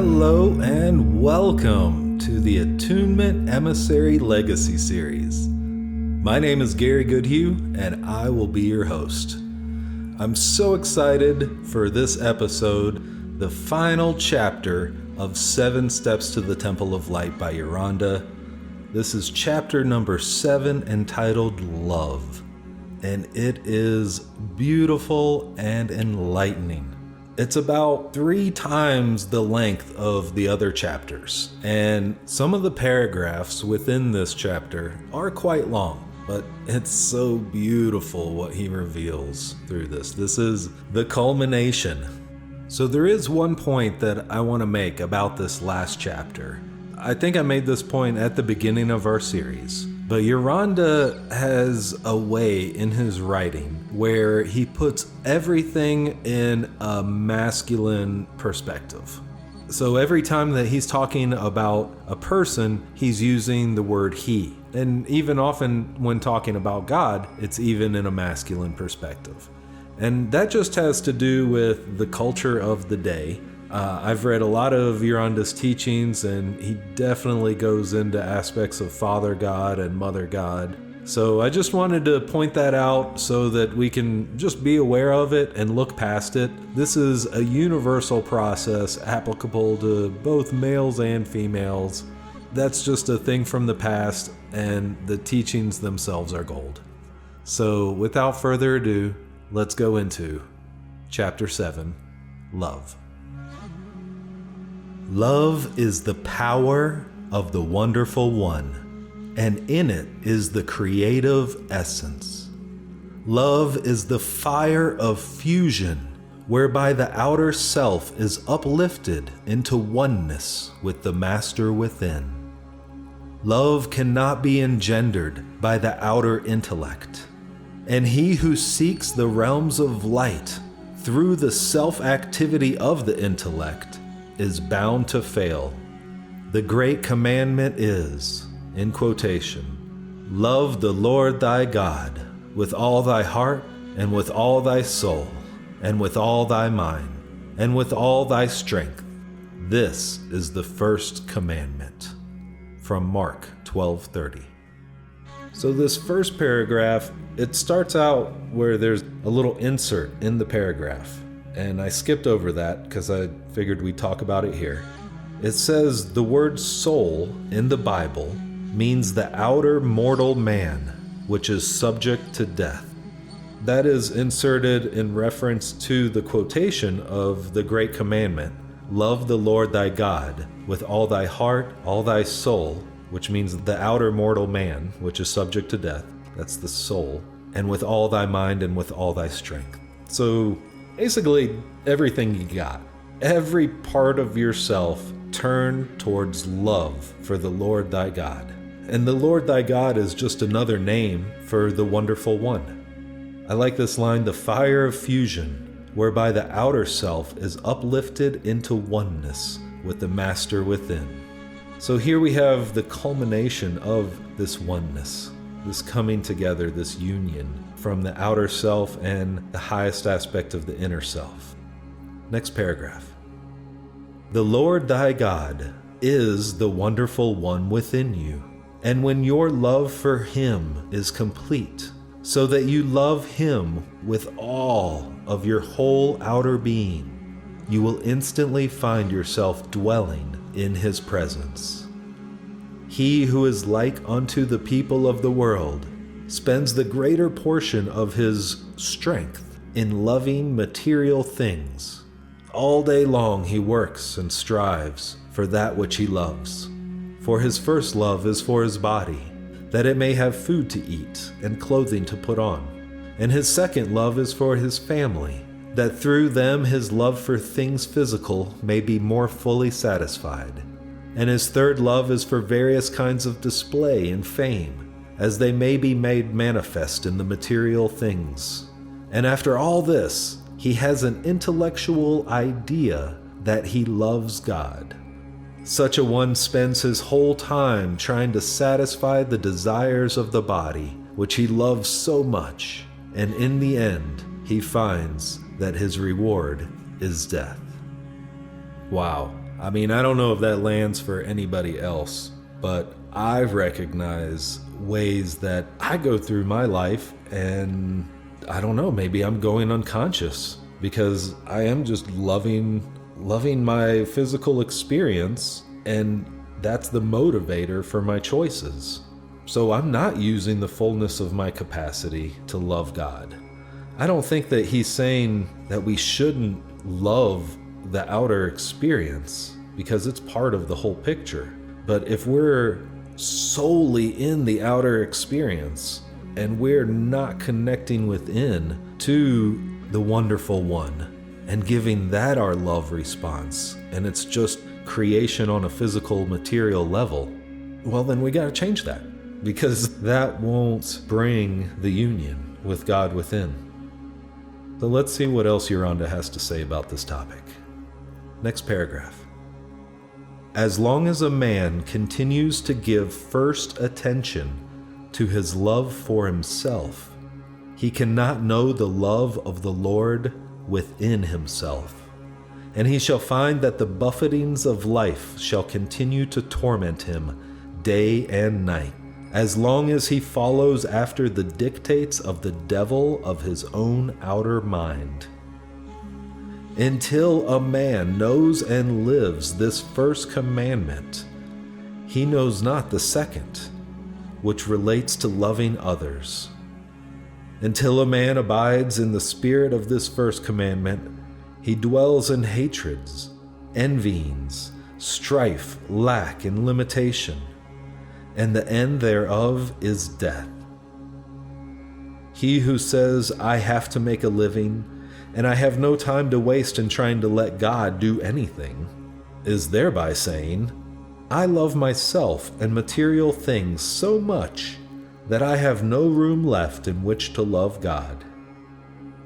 Hello and welcome to the Attunement Emissary Legacy series. My name is Gary Goodhue and I will be your host. I'm so excited for this episode, the final chapter of 7 Steps to the Temple of Light by Uranda. This is chapter number 7 entitled Love, and it is beautiful and enlightening. It's about 3 times the length of the other chapters, and some of the paragraphs within this chapter are quite long, but it's so beautiful what he reveals through this. This is the culmination. So there is one point that I want to make about this last chapter. I think I made this point at the beginning of our series, but Uranda has a way in his writing where he puts everything in a masculine perspective. So every time that he's talking about a person, he's using the word he. And even often when talking about God, it's even in a masculine perspective. And that just has to do with the culture of the day. I've read a lot of Uranda's teachings, and he definitely goes into aspects of Father God and Mother God. So I just wanted to point that out so that we can just be aware of it and look past it. This is a universal process applicable to both males and females. That's just a thing from the past, and the teachings themselves are gold. So without further ado, let's go into Chapter 7, Love. Love is the power of the Wonderful One, and in it is the creative essence. Love is the fire of fusion, whereby the outer self is uplifted into oneness with the Master within. Love cannot be engendered by the outer intellect, and he who seeks the realms of light through the self-activity of the intellect is bound to fail. The great commandment is, in quotation, love the Lord thy God with all thy heart and with all thy soul and with all thy mind and with all thy strength. This is the first commandment. From Mark 12:30. So this first paragraph, it starts out where there's a little insert in the paragraph. And I skipped over that because I figured we'd talk about it here. It says the word soul in the Bible means the outer mortal man, which is subject to death. That is inserted in reference to the quotation of the great commandment, love the Lord thy God with all thy heart, all thy soul, which means the outer mortal man, which is subject to death. That's the soul. And with all thy mind and with all thy strength. So basically, everything you got, every part of yourself, turn towards love for the Lord thy God. And the Lord thy God is just another name for the Wonderful One. I like this line, the fire of fusion, whereby the outer self is uplifted into oneness with the Master within. So here we have the culmination of this oneness, this coming together, this union from the outer self and the highest aspect of the inner self. Next paragraph. The Lord thy God is the Wonderful One within you, and when your love for him is complete, so that you love him with all of your whole outer being, you will instantly find yourself dwelling in his presence. He who is like unto the people of the world spends the greater portion of his strength in loving material things. All day long he works and strives for that which he loves. For his first love is for his body, that it may have food to eat and clothing to put on. And his second love is for his family, that through them his love for things physical may be more fully satisfied. And his third love is for various kinds of display and fame, as they may be made manifest in the material things. And after all this, he has an intellectual idea that he loves God. Such a one spends his whole time trying to satisfy the desires of the body, which he loves so much, and in the end, he finds that his reward is death. Wow. I mean, I don't know if that lands for anybody else, but I recognize ways that I go through my life and I don't know, maybe I'm going unconscious because I am just loving my physical experience, and that's the motivator for my choices. So I'm not using the fullness of my capacity to love God. I don't think that he's saying that we shouldn't love the outer experience because it's part of the whole picture. But if we're solely in the outer experience and we're not connecting within to the wonderful one and giving that our love response, and it's just creation on a physical material level, well, then we got to change that, because that won't bring the union with God within. So let's see what else Uranda has to say about this topic. Next paragraph. As long as a man continues to give first attention to his love for himself, he cannot know the love of the Lord within himself, and he shall find that the buffetings of life shall continue to torment him day and night, as long as he follows after the dictates of the devil of his own outer mind. Until a man knows and lives this first commandment, he knows not the second, which relates to loving others. Until a man abides in the spirit of this first commandment, he dwells in hatreds, envyings, strife, lack, and limitation, and the end thereof is death. He who says, I have to make a living, and I have no time to waste in trying to let God do anything, is thereby saying, I love myself and material things so much that I have no room left in which to love God.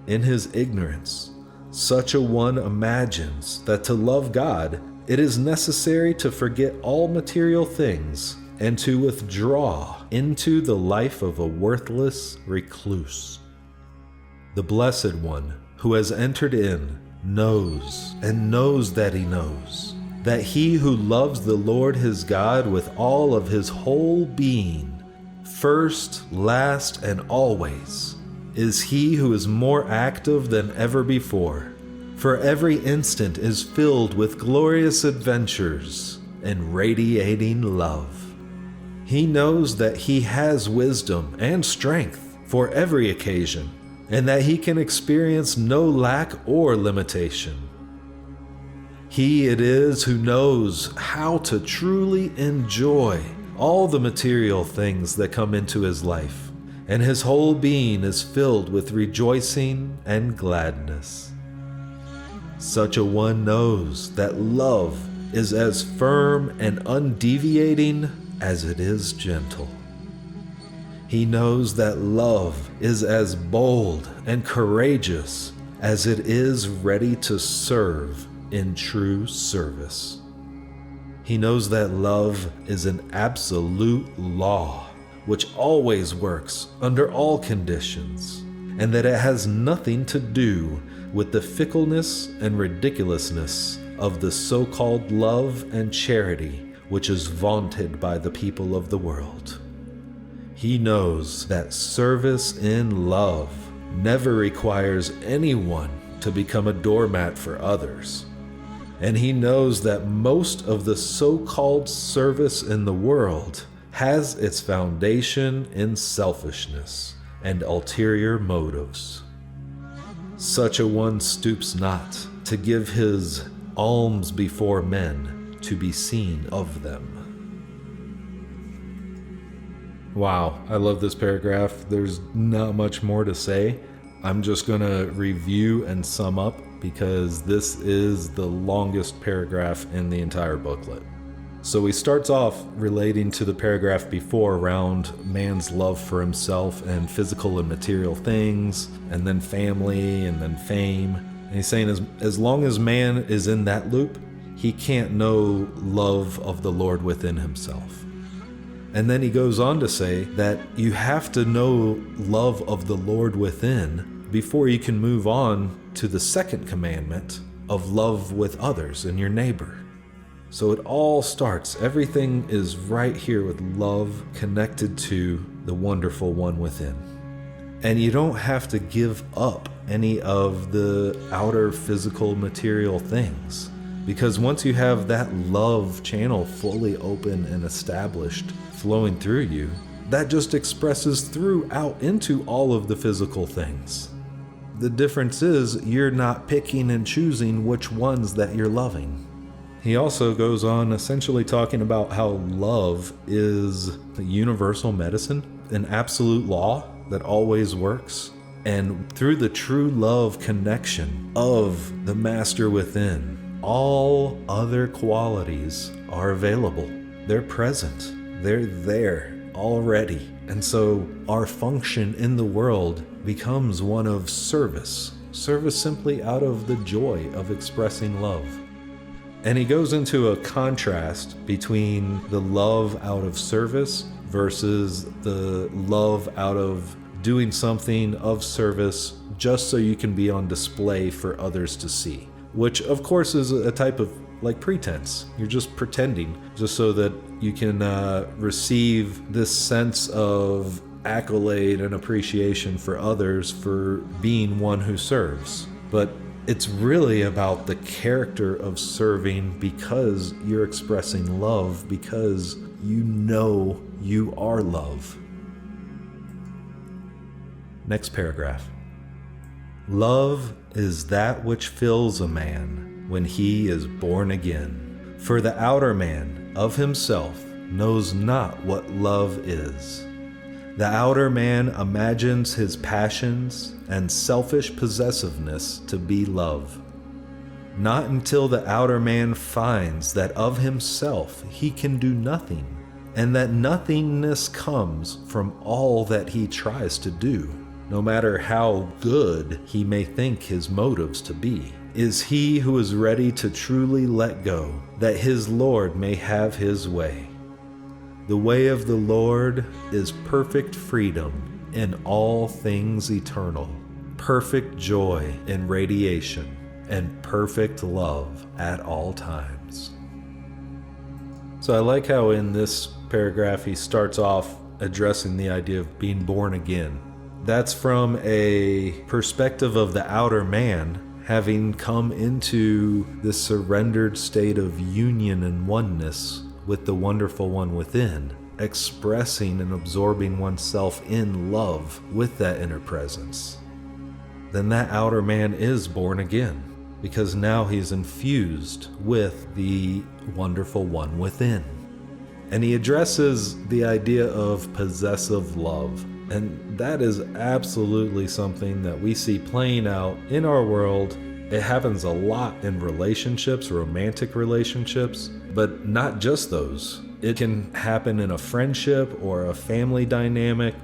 In his ignorance, such a one imagines that to love God, it is necessary to forget all material things and to withdraw into the life of a worthless recluse. The Blessed One, who has entered in, knows and knows that he knows that he who loves the Lord his God with all of his whole being, first, last, and always, is he who is more active than ever before, for every instant is filled with glorious adventures and radiating love. He knows that he has wisdom and strength for every occasion, and that he can experience no lack or limitation. He it is who knows how to truly enjoy all the material things that come into his life, and his whole being is filled with rejoicing and gladness. Such a one knows that love is as firm and undeviating as it is gentle. He knows that love is as bold and courageous as it is ready to serve in true service. He knows that love is an absolute law which always works under all conditions, and that it has nothing to do with the fickleness and ridiculousness of the so-called love and charity which is vaunted by the people of the world. He knows that service in love never requires anyone to become a doormat for others. And he knows that most of the so-called service in the world has its foundation in selfishness and ulterior motives. Such a one stoops not to give his alms before men to be seen of them. Wow, I love this paragraph. There's not much more to say. I'm just going to review and sum up because this is the longest paragraph in the entire booklet. So he starts off relating to the paragraph before around man's love for himself and physical and material things, and then family, and then fame. And he's saying as long as man is in that loop, he can't know love of the Lord within himself. And then he goes on to say that you have to know love of the Lord within before you can move on to the second commandment of love with others and your neighbor. So it all starts, everything is right here with love connected to the wonderful one within. And you don't have to give up any of the outer physical material things, because once you have that love channel fully open and established, flowing through you, that just expresses throughout into all of the physical things. The difference is you're not picking and choosing which ones that you're loving. He also goes on essentially talking about how love is a universal medicine, an absolute law that always works. And through the true love connection of the master within, all other qualities are available. They're present. They're there already. And so our function in the world becomes one of service. Service simply out of the joy of expressing love. And he goes into a contrast between the love out of service versus the love out of doing something of service just so you can be on display for others to see, which of course is a type of like pretense. You're just pretending just so that you can receive this sense of accolade and appreciation for others for being one who serves. But it's really about the character of serving because you're expressing love, because you know you are love. Next paragraph. Love is that which fills a man when he is born again. For the outer man of himself knows not what love is. The outer man imagines his passions and selfish possessiveness to be love. Not until the outer man finds that of himself he can do nothing, and that nothingness comes from all that he tries to do, no matter how good he may think his motives to be, is he who is ready to truly let go, that his Lord may have his way. The way of the Lord is perfect freedom in all things eternal, perfect joy in radiation, and perfect love at all times. So I like how in this paragraph he starts off addressing the idea of being born again. That's from a perspective of the outer man having come into this surrendered state of union and oneness with the wonderful one within, expressing and absorbing oneself in love with that inner presence. Then that outer man is born again, because now he's infused with the wonderful one within. And he addresses the idea of possessive love. And that is absolutely something that we see playing out in our world. It happens a lot in relationships, romantic relationships, but not just those. It can happen in a friendship or a family dynamic,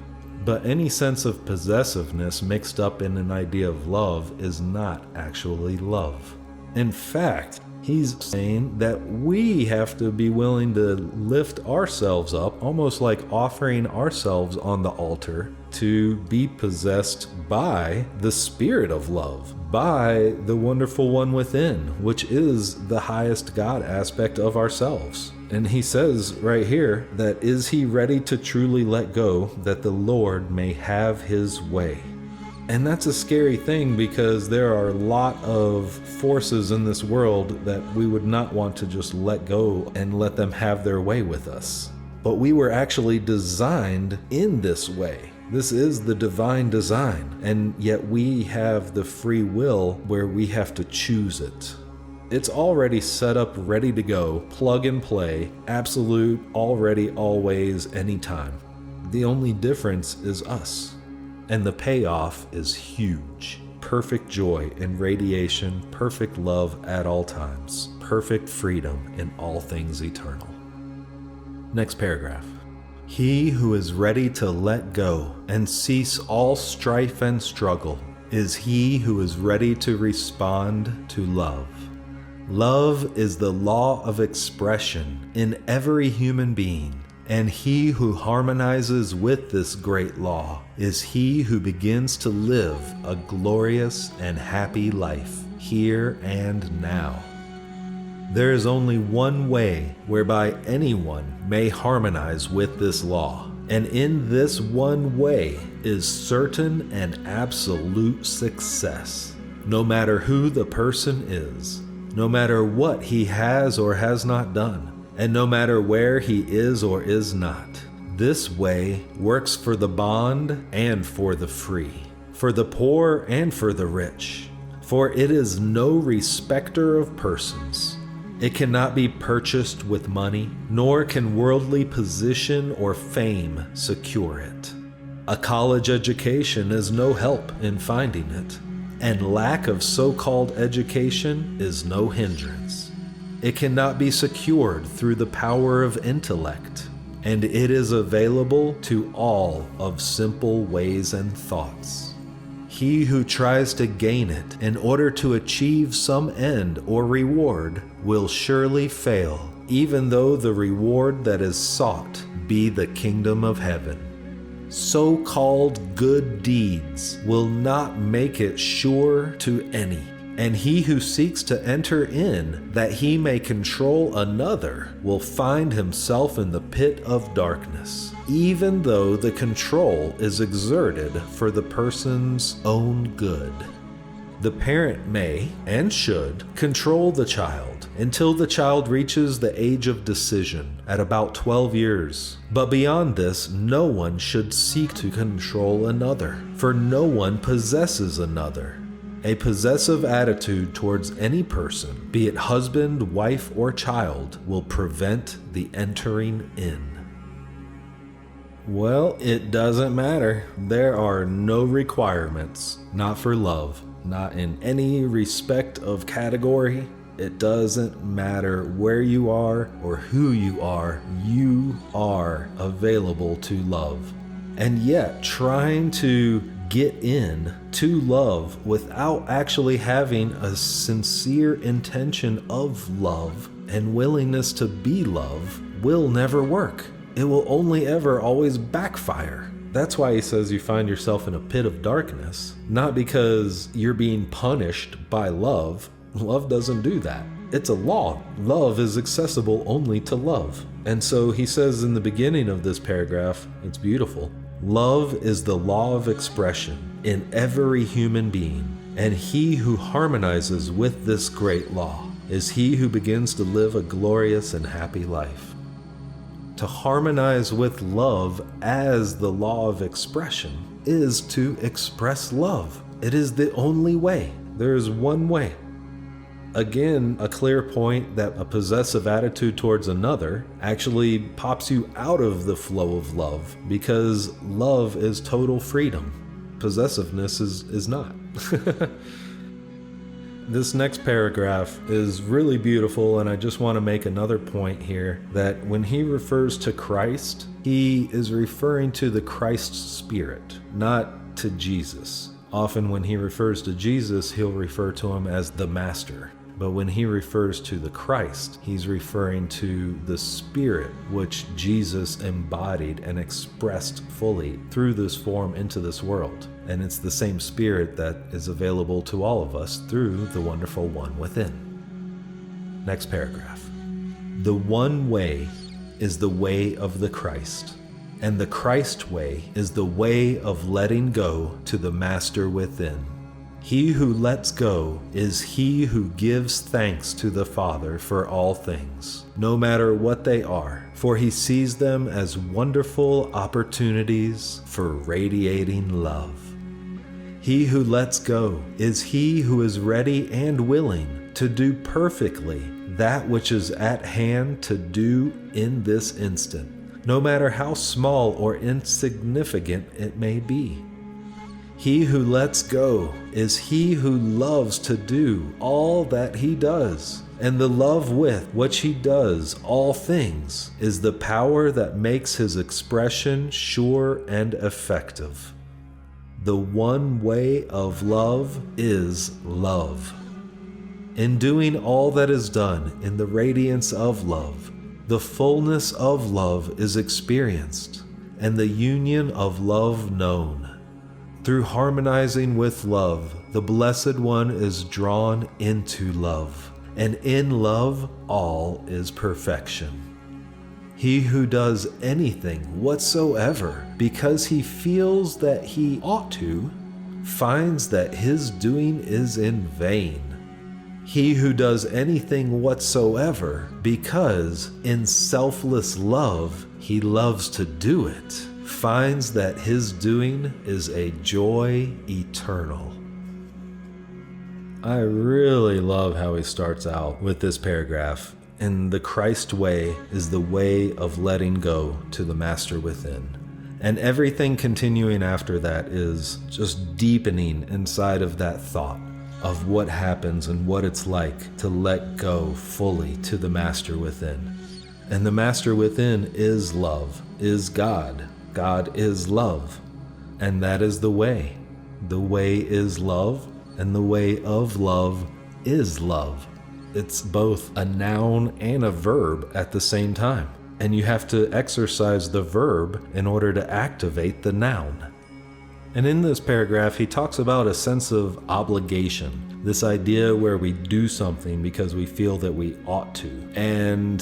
but any sense of possessiveness mixed up in an idea of love is not actually love. In fact, he's saying that we have to be willing to lift ourselves up, almost like offering ourselves on the altar to be possessed by the spirit of love, by the wonderful one within, which is the highest God aspect of ourselves. And he says right here that is he ready to truly let go that the Lord may have his way. And that's a scary thing because there are a lot of forces in this world that we would not want to just let go and let them have their way with us. But we were actually designed in this way. This is the divine design, and yet we have the free will where we have to choose it. It's already set up, ready to go, plug and play, absolute, already, always, anytime. The only difference is us. And the payoff is huge. Perfect joy in radiation, perfect love at all times, perfect freedom in all things eternal. Next paragraph. He who is ready to let go and cease all strife and struggle is he who is ready to respond to love. Love is the law of expression in every human being, and he who harmonizes with this great law is he who begins to live a glorious and happy life here and now. There is only one way whereby anyone may harmonize with this law, and in this one way is certain and absolute success. No matter who the person is, no matter what he has or has not done, and no matter where he is or is not, this way works for the bond and for the free, for the poor and for the rich, for it is no respecter of persons. It cannot be purchased with money, nor can worldly position or fame secure it. A college education is no help in finding it, and lack of so-called education is no hindrance. It cannot be secured through the power of intellect, and it is available to all of simple ways and thoughts. He who tries to gain it in order to achieve some end or reward will surely fail, even though the reward that is sought be the kingdom of heaven. So-called good deeds will not make it sure to any, and he who seeks to enter in that he may control another will find himself in the pit of darkness, even though the control is exerted for the person's own good. The parent may and should control the child until the child reaches the age of decision at about 12 years. But beyond this, no one should seek to control another, for no one possesses another. A possessive attitude towards any person, be it husband, wife, or child, will prevent the entering in. Well, it doesn't matter. There are no requirements, not for love, not in any respect of category. It doesn't matter where you are or who you are available to love. And yet, trying to get in to love without actually having a sincere intention of love and willingness to be love will never work. It will only ever always backfire. That's why he says you find yourself in a pit of darkness, not because you're being punished by love. Love doesn't do that. It's a law. Love is accessible only to love. And so he says in the beginning of this paragraph, it's beautiful. Love is the law of expression in every human being, and he who harmonizes with this great law is he who begins to live a glorious and happy life. To harmonize with love as the law of expression is to express love. It is the only way. There is one way. Again, a clear point that a possessive attitude towards another actually pops you out of the flow of love, because love is total freedom. Possessiveness is not. This next paragraph is really beautiful, and I just want to make another point here that when he refers to Christ, he is referring to the Christ Spirit, not to Jesus. Often when he refers to Jesus, he'll refer to him as the Master. But when he refers to the Christ, he's referring to the Spirit which Jesus embodied and expressed fully through this form into this world. And it's the same Spirit that is available to all of us through the wonderful one within. Next paragraph. The one way is the way of the Christ, and the Christ way is the way of letting go to the Master within. He who lets go is he who gives thanks to the Father for all things, no matter what they are, for he sees them as wonderful opportunities for radiating love. He who lets go is he who is ready and willing to do perfectly that which is at hand to do in this instant, no matter how small or insignificant it may be. He who lets go is he who loves to do all that he does, and the love with which he does all things is the power that makes his expression sure and effective. The one way of love is love. In doing all that is done in the radiance of love, the fullness of love is experienced, and the union of love known. Through harmonizing with love, the Blessed One is drawn into love, and in love all is perfection. He who does anything whatsoever because he feels that he ought to, finds that his doing is in vain. He who does anything whatsoever because in selfless love he loves to do it, finds that his doing is a joy eternal. I really love how he starts out with this paragraph. And the Christ way is the way of letting go to the master within. And everything continuing after that is just deepening inside of that thought of what happens and what it's like to let go fully to the master within. And the master within is love, is God. God is love. And that is the way. The way is love, and the way of love is love. It's both a noun and a verb at the same time. And you have to exercise the verb in order to activate the noun. And in this paragraph, he talks about a sense of obligation, this idea where we do something because we feel that we ought to. And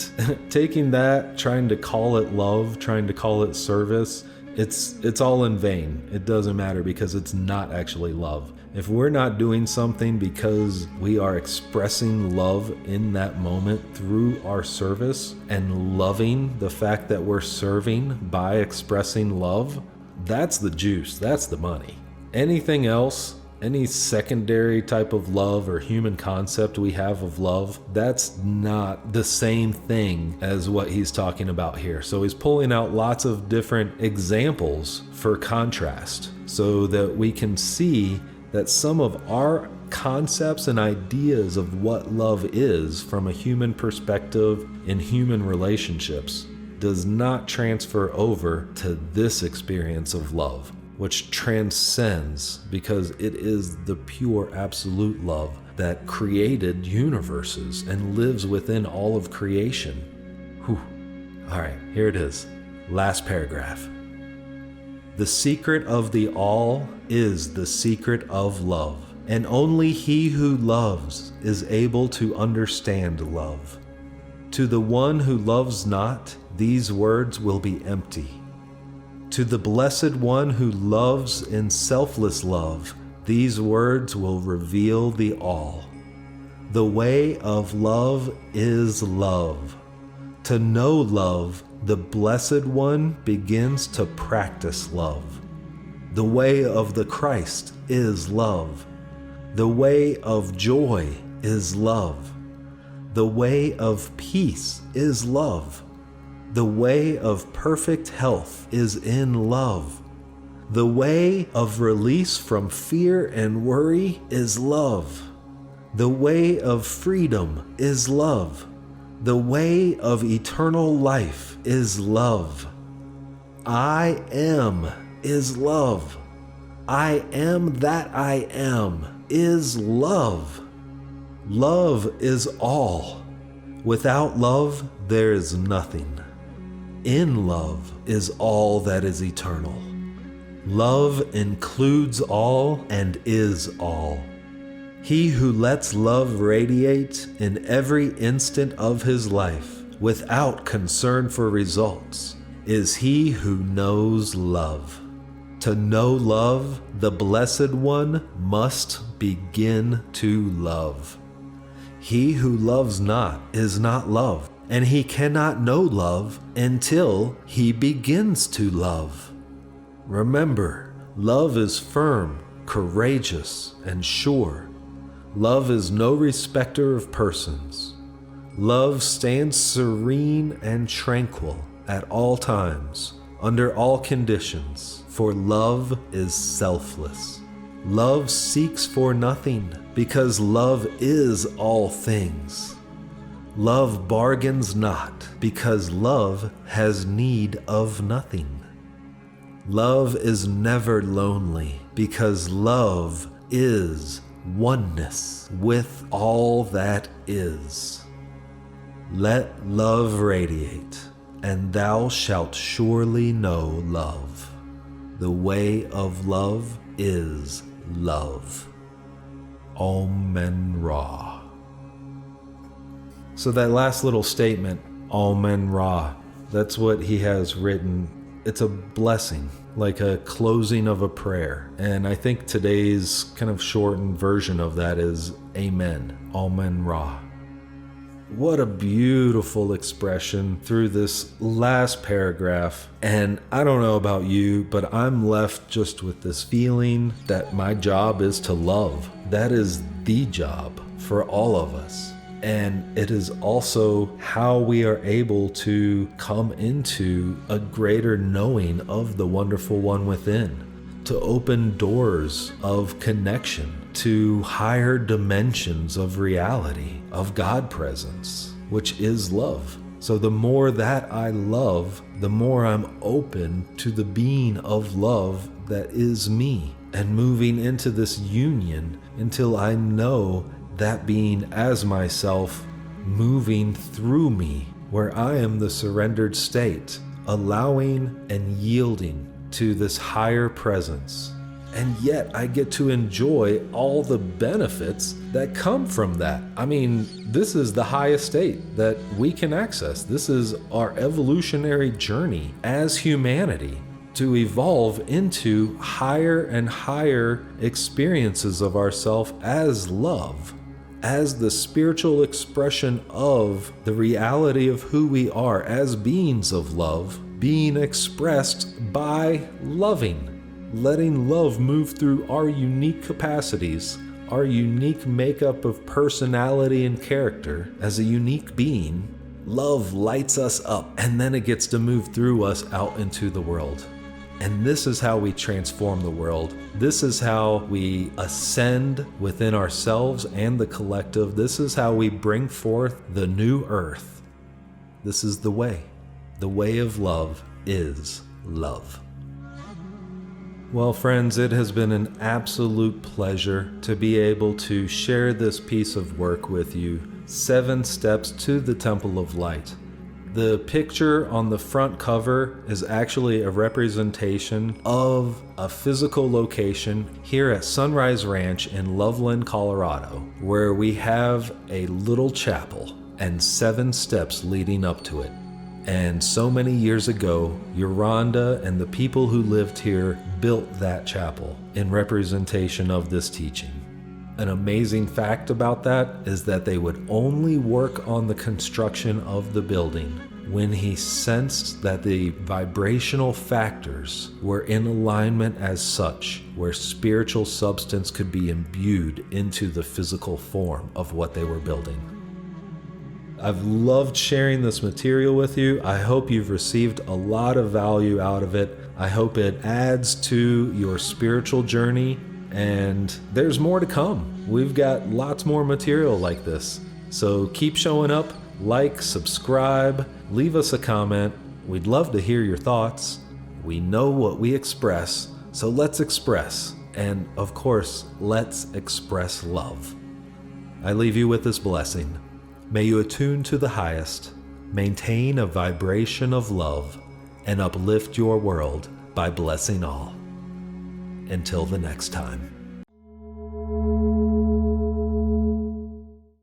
taking that, trying to call it love, trying to call it service, it's all in vain. It doesn't matter because it's not actually love. If we're not doing something because we are expressing love in that moment through our service and loving the fact that we're serving by expressing love, that's the juice, that's the money. Anything else, any secondary type of love or human concept we have of love, that's not the same thing as what he's talking about here. So he's pulling out lots of different examples for contrast so that we can see that some of our concepts and ideas of what love is from a human perspective in human relationships does not transfer over to this experience of love, which transcends because it is the pure absolute love that created universes and lives within all of creation. Whew. All right, here it is. Last paragraph. The secret of the all is the secret of love, and only he who loves is able to understand love. To the one who loves not, these words will be empty. To the blessed one who loves in selfless love, these words will reveal the all. The way of love is love. To know love, the Blessed One begins to practice love. The way of the Christ is love. The way of joy is love. The way of peace is love. The way of perfect health is in love. The way of release from fear and worry is love. The way of freedom is love. The way of eternal life is love. I am is love. I am that I am is love. Love is all. Without love, there is nothing. In love is all that is eternal. Love includes all and is all. He who lets love radiate in every instant of his life without concern for results is he who knows love. To know love, the Blessed One must begin to love. He who loves not is not loved, and he cannot know love until he begins to love. Remember, love is firm, courageous, and sure. Love is no respecter of persons. Love stands serene and tranquil at all times, under all conditions, for love is selfless. Love seeks for nothing, because love is all things. Love bargains not, because love has need of nothing. Love is never lonely, because love is oneness with all that is. Let love radiate, and thou shalt surely know love. The way of love is love. Om and Ra. So that last little statement, Amen Ra, that's what he has written. It's a blessing, like a closing of a prayer. And I think today's kind of shortened version of that is Amen, Amen Ra. What a beautiful expression through this last paragraph. And I don't know about you, but I'm left just with this feeling that my job is to love. That is the job for all of us. And it is also how we are able to come into a greater knowing of the wonderful one within, to open doors of connection to higher dimensions of reality, of God presence, which is love. So the more that I love, the more I'm open to the being of love that is me, and moving into this union until I know that being as myself moving through me, where I am the surrendered state, allowing and yielding to this higher presence. And yet I get to enjoy all the benefits that come from that. I mean, this is the highest state that we can access. This is our evolutionary journey as humanity, to evolve into higher and higher experiences of ourself as love, as the spiritual expression of the reality of who we are as beings of love, being expressed by loving. Letting love move through our unique capacities, our unique makeup of personality and character as a unique being. Love lights us up, and then it gets to move through us out into the world. And this is how we transform the world. This is how we ascend within ourselves and the collective. This is how we bring forth the new earth. This is the way. The way of love is love. Well, friends, it has been an absolute pleasure to be able to share this piece of work with you, 7 Steps to the Temple of Light. The picture on the front cover is actually a representation of a physical location here at Sunrise Ranch in Loveland, Colorado, where we have a little chapel and 7 steps leading up to it. And so many years ago, Uranda and the people who lived here built that chapel in representation of this teaching. An amazing fact about that is that they would only work on the construction of the building when he sensed that the vibrational factors were in alignment as such, where spiritual substance could be imbued into the physical form of what they were building. I've loved sharing this material with you. I hope you've received a lot of value out of it. I hope it adds to your spiritual journey, and there's more to come. We've got lots more material like this. So keep showing up, like, subscribe, leave us a comment. We'd love to hear your thoughts. We know what we express, so let's express. And of course, let's express love. I leave you with this blessing. May you attune to the highest, maintain a vibration of love, and uplift your world by blessing all. Until the next time.